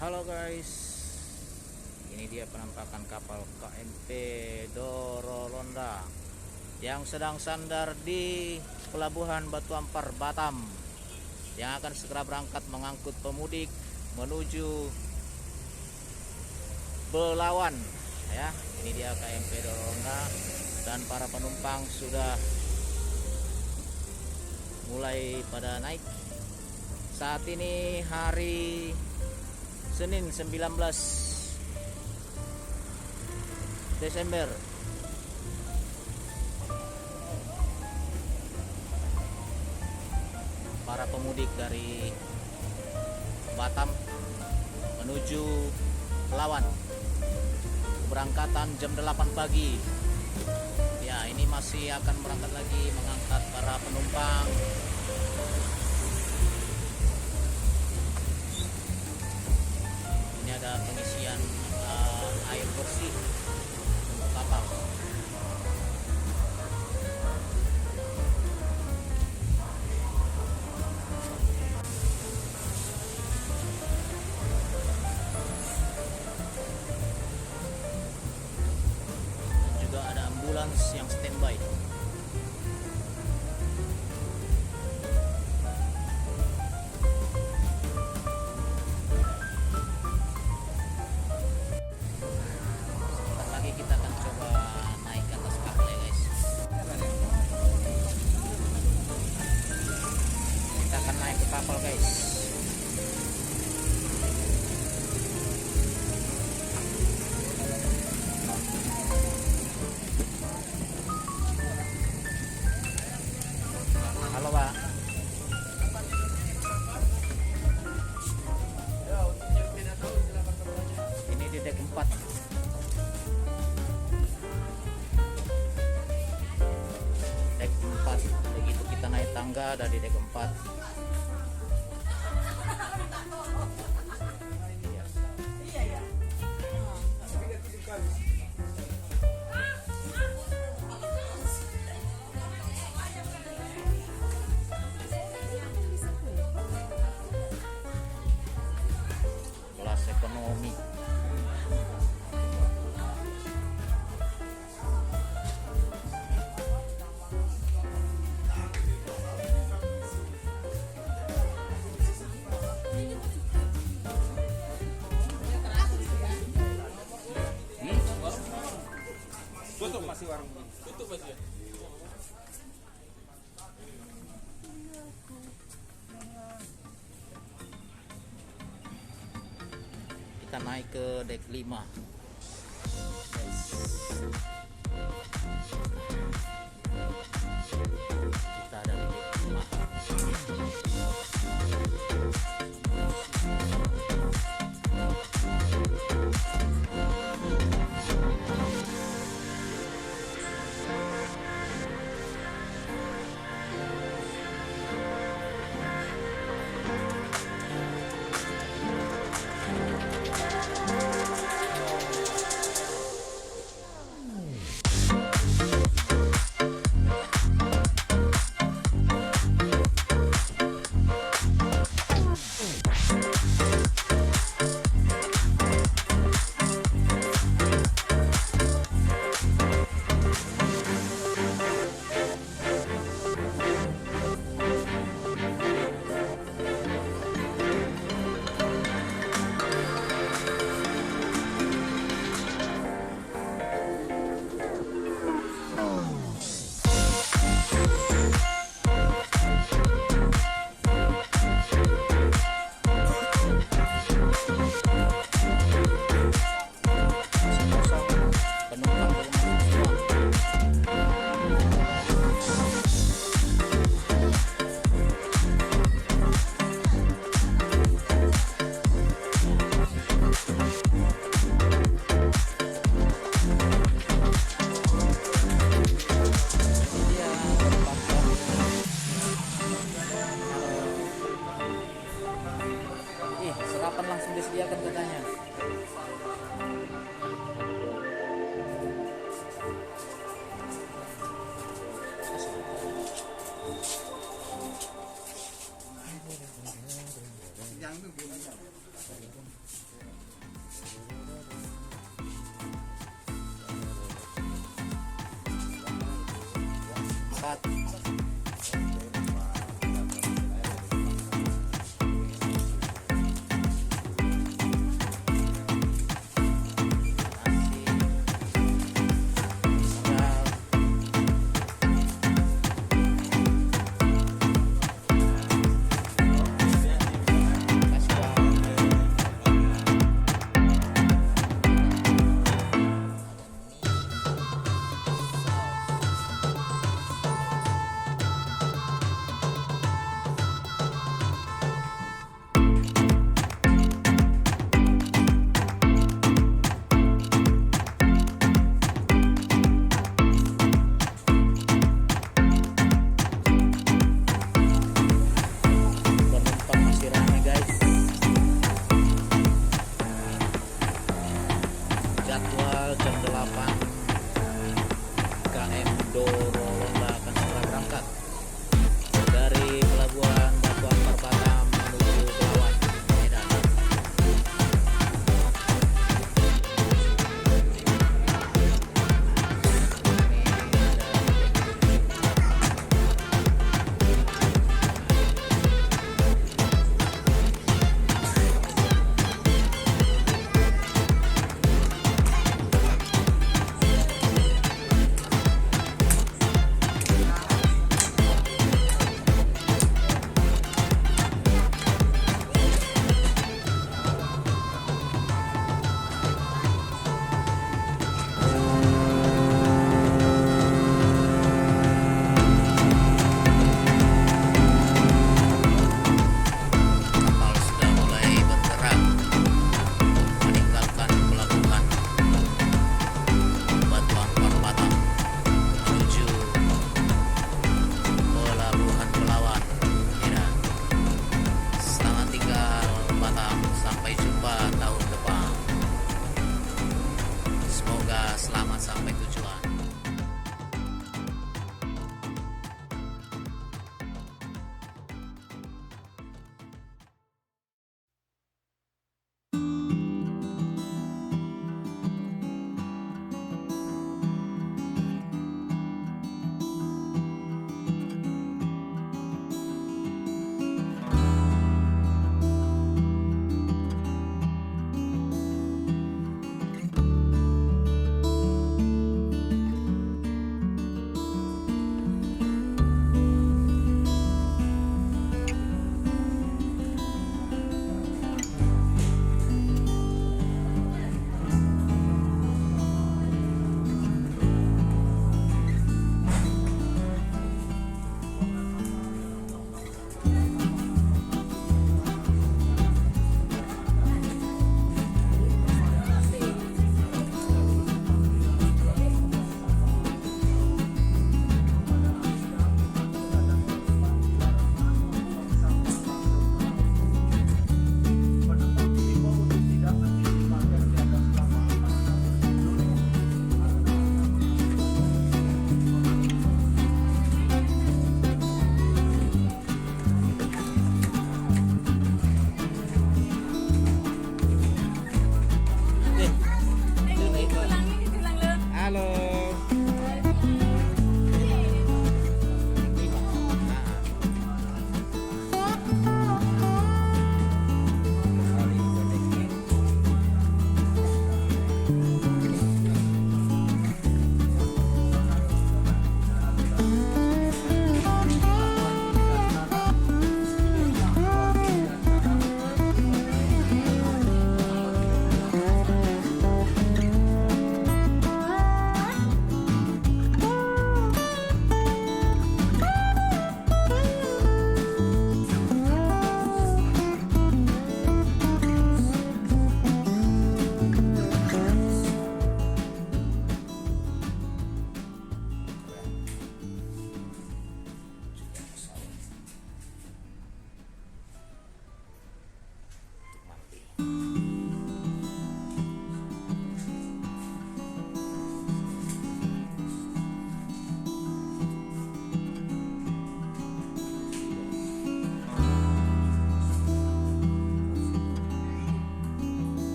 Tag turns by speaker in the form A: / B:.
A: Halo guys, ini dia penampakan kapal KMP Dorolonda yang sedang sandar di Pelabuhan Batu Ampar, Batam, yang akan segera berangkat mengangkut pemudik menuju Belawan. Ya, ini dia KMP Dorolonda dan para penumpang sudah mulai pada naik. Saat ini hari Senin 19 Desember. Para pemudik dari Batam menuju Pelawan, keberangkatan jam 8 pagi. Ya, ini masih akan berangkat lagi mengangkat para penumpang. Ini ada pengisian air bersih untuk kapal. Dan juga ada ambulans yang standby. Kita akan coba naik ke atas kapal ya guys. Kita akan naik ke kapal guys. Halo Pak. Ini di dek 4. Dek 4. Begitu kita naik tangga dari dek 4. Kelas ekonomi.
B: Tutup masih warung ini. Tutup masih.
A: Kita naik ke dek 5. Kita ada di dek 5. Penumpang belum semua. Iya, penumpang. Ih, sarapan langsung disediakan katanya.
B: Yang itu
A: Barat.